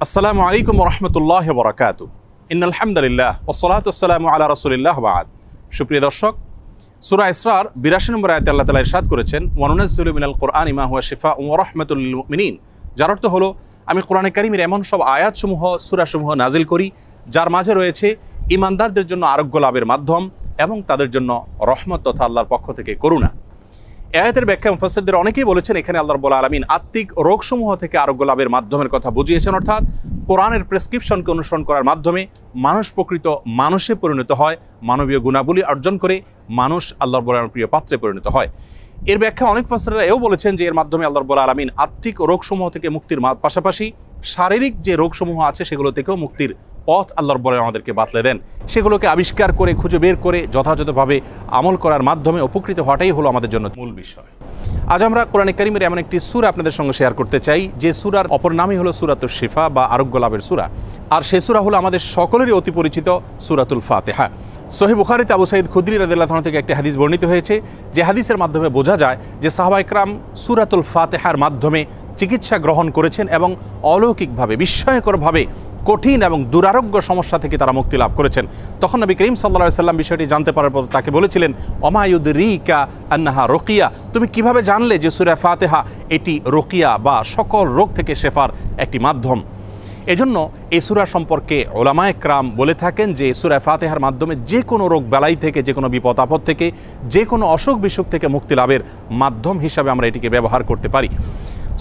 আসসালামু আলাইকুম ওয়া রাহমাতুল্লাহি ওয়া বারাকাতুহু। ইন্নাল হামদুলিল্লাহ ওয়াসসালাতু ওয়াসসালামু আলা রাসূলিল্লাহ ওয়া বা'দ। সুপ্রিয় দর্শক, সূরা ইসরার ৮২ নম্বর আয়াতে আল্লাহ তাআলা ইরশাদ করেছেন, ওয়া নুনাজ্জিলু মিনাল কুরআনি মা হুয়া শিফাউন ওয়া রাহমাতুল লিল মুমিনিন। যার অর্থ হলো, আমি কোরআনে কারীমের এমন সব আয়াতসমূহ, সূরাসমূহ নাজিল করি যার মাঝে রয়েছে ঈমানদারদের জন্য আরোগ্য লাভের মাধ্যম এবং তাদের জন্য রহমত তথা আল্লাহর পক্ষ থেকে করুণা। আয়াতের ব্যাখ্যা মুফাসসিরদের অনেকেই বলেছেন, এখানে আল্লাহ রাব্বুল আলামিন আত্মিক রোগসমূহ থেকে আরোগ্য লাভের মাধ্যমের কথা বুঝিয়েছেন, অর্থাৎ কোরআনের প্রেসক্রিপশনকে অনুসরণ করার মাধ্যমে মানুষ প্রকৃত মানুষে পরিণত হয়, মানবীয় গুণাবলী অর্জন করে মানুষ আল্লাহ রাব্বুল আলামিনের প্রিয় পাত্রে পরিণত হয়। এর ব্যাখ্যা অনেক মুফাসসিররা এও বলেছেন যে এর মাধ্যমে আল্লাহ রাব্বুল আলামিন আত্মিক রোগসমূহ থেকে মুক্তির পাশাপাশি শারীরিক যে রোগসমূহ আছে সেগুলো থেকেও মুক্তির পথ আল্লাহ রাব্বুল আলামিন আমাদেরকে বাতলে দেন। সেগুলোকে আবিষ্কার করে খুঁজে বের করে যথাযথভাবে আমল করার মাধ্যমে উপকৃত হওয়াটাই হলো আমাদের জন্য মূল বিষয়। আজ আমরা কোরআনে কারীমের এমন একটি সূরা আপনাদের সঙ্গে শেয়ার করতে চাই যে সূরার অপর নামই হলো সূরাতুশ শিফা বা আরোগ্য লাভের সূরা। আর সেই সূরা হলো আমাদের সকলেরই অতি পরিচিত সূরাতুল ফাতিহা। সহিহ বুখারীতে আবু সাঈদ খুদরী রাদিয়াল্লাহু আনহু থেকে একটি হাদিস বর্ণিত হয়েছে, যে হাদিসের মাধ্যমে বোঝা যায় যে সাহাবায়ে কেরাম সূরাতুল ফাতিহার মাধ্যমে চিকিৎসা গ্রহণ করেছেন এবং অলৌকিকভাবে, বিস্ময়করভাবে কঠিন এবং দুরারোগ্য সমস্যা থেকে তারা মুক্তি লাভ করেছেন। তখন নবী করিম সাল্লাল্লাহু আলাইহি সাল্লাম বিষয়টি জানতে পারার পর তাকে বলেছিলেন, ওমা ইউদরিকা আন্নাহা রুকিয়া, তুমি কিভাবে জানলে যে সূরা ফাতিহা এটি রুকিয়া বা সকল রোগ থেকে শেফার একটি মাধ্যম। এজন্য এই সূরা সম্পর্কে উলামায়ে কেরাম বলে থাকেন যে সূরা ফাতিহার মাধ্যমে যে কোনো রোগ বালাই থেকে, যে কোনো বিপদ আপদ থেকে, যে কোনো অসুখ বিসুখ থেকে মুক্তি লাভের মাধ্যম হিসাবে আমরা এটিকে ব্যবহার করতে পারি।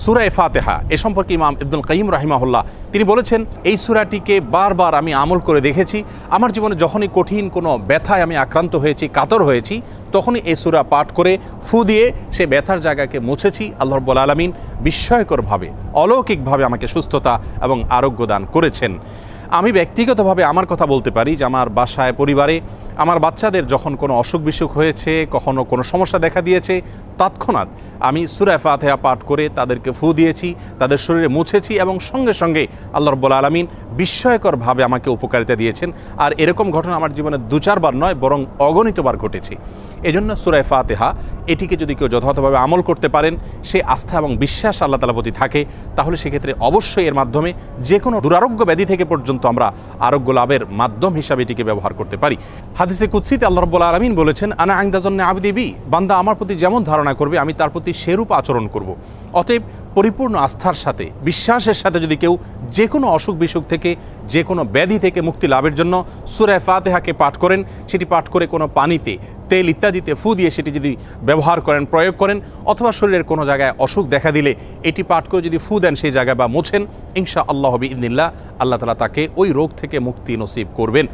সূরা ফাতিহা এ সম্পর্কে ইমাম ইবনুল কাইয়িম রাহিমাহুল্লাহ তিনি বলেছেন, এই সূরাটিকে বারবার আমি আমল করে দেখেছি। আমার জীবনে যখনই কঠিন কোনো ব্যথায় আমি আক্রান্ত হয়েছি, কাতর হয়েছি, তখনই এই সূরা পাঠ করে ফু দিয়ে সে ব্যথার জায়গাকে মুছেছি। আল্লাহ রাব্বুল আলামিন বিস্ময়করভাবে, অলৌকিকভাবে আমাকে সুস্থতা এবং আরোগ্য দান করেছেন। আমি ব্যক্তিগতভাবে আমার কথা বলতে পারি যে আমার বাসায়, পরিবারে আমার বাচ্চাদের যখন কোনো অসুখ বিসুখ হয়েছে, কখনো কোনো সমস্যা দেখা দিয়েছে, তৎক্ষণাৎ আমি সূরা ফাতিহা পাঠ করে তাদেরকে ফু দিয়েছি, তাদের শরীরে মুছেছি এবং সঙ্গে সঙ্গে আল্লাহ রাব্বুল আলামিন বিস্ময়করভাবে আমাকে উপকারিতা দিয়েছেন। আর এরকম ঘটনা আমার জীবনে ২-৪ বার নয়, বরং অগণিতবার ঘটেছে। এজন্য সূরা ফাতিহা এটিকে যদি কেউ যথাযথভাবে আমল করতে পারেন, সে আস্থা এবং বিশ্বাস আল্লাহ তাআলার প্রতি থাকে, তাহলে সেক্ষেত্রে অবশ্যই এর মাধ্যমে যে কোনো দুরারোগ্য ব্যাধি থেকে পর্যন্ত আমরা আরোগ্য লাভের মাধ্যম হিসাবে এটিকে ব্যবহার করতে পারি। হাদিসে কুদসিতে আল্লাহ রাব্বুল আলামিন বলেছেন, আনা ইনদা যন্নি আবদি বি, বান্দা আমার প্রতি যেমন ধারণা করবে আমি তার প্রতি সেরূপ আচরণ করব। অতএব পরিপূর্ণ আস্থার সাথে, বিশ্বাসের সাথে যদি কেউ যে কোনো অসুখ বিসুখ থেকে, যে কোনো ব্যাধি থেকে মুক্তি লাভের জন্য সূরা ফাতিহাকে পাঠ করেন, সেটি পাঠ করে কোনো পানিতে, তেল ইত্যাদিতে ফু দিয়ে সেটি যদি ব্যবহার করেন, প্রয়োগ করেন, অথবা শরীরের কোনো জায়গায় অসুখ দেখা দিলে এটি পাঠ করে যদি ফু দেন সেই জায়গায় বা মোছেন, ইনশাআল্লাহ বিইذনিল্লাহ আল্লাহ তাআলা তাকে ওই রোগ থেকে মুক্তি নসিব করবেন।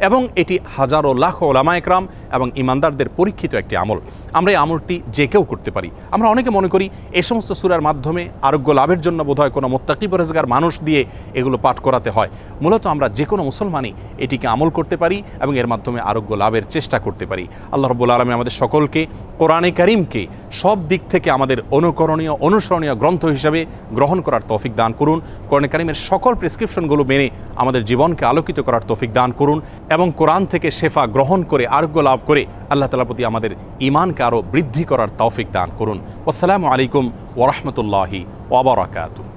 এবং এটি হাজারো লাখ উলামায়ে কেরাম এবং ঈমানদারদের পরীক্ষিত একটি আমল। আমরা এই আমলটি যে কেউ করতে পারি। আমরা অনেকে মনে করি এই সমস্ত সূরার মাধ্যমে আরোগ্য লাভের জন্য বোধহয় কোনো মুত্তাকি পরহেজগার মানুষ দিয়ে এগুলো পাঠ করাতে হয়। মূলত আমরা যে কোনো মুসলমানই এটিকে আমল করতে পারি এবং এর মাধ্যমে আরোগ্য লাভের চেষ্টা করতে পারি। আল্লাহ রাব্বুল আলামিন আমাদের সকলকে কোরআনে কারীমকে সব দিক থেকে আমাদের অনুকরণীয়, অনুসরণীয় গ্রন্থ হিসাবে গ্রহণ করার তৌফিক দান করুন। কোরআনে কারীমের সকল প্রেসক্রিপশনগুলো মেনে আমাদের জীবনকে আলোকিত করার তৌফিক দান করুন এবং কোরআন থেকে শেফা গ্রহণ করে আরোগ্য লাভ করে আল্লাহ তাআলার প্রতি আমাদের ঈমানকে আরও বৃদ্ধি করার তৌফিক দান করুন। আসসালামু আলাইকুম ওয়া রাহমাতুল্লাহি ওয়া বারাকাতুহু।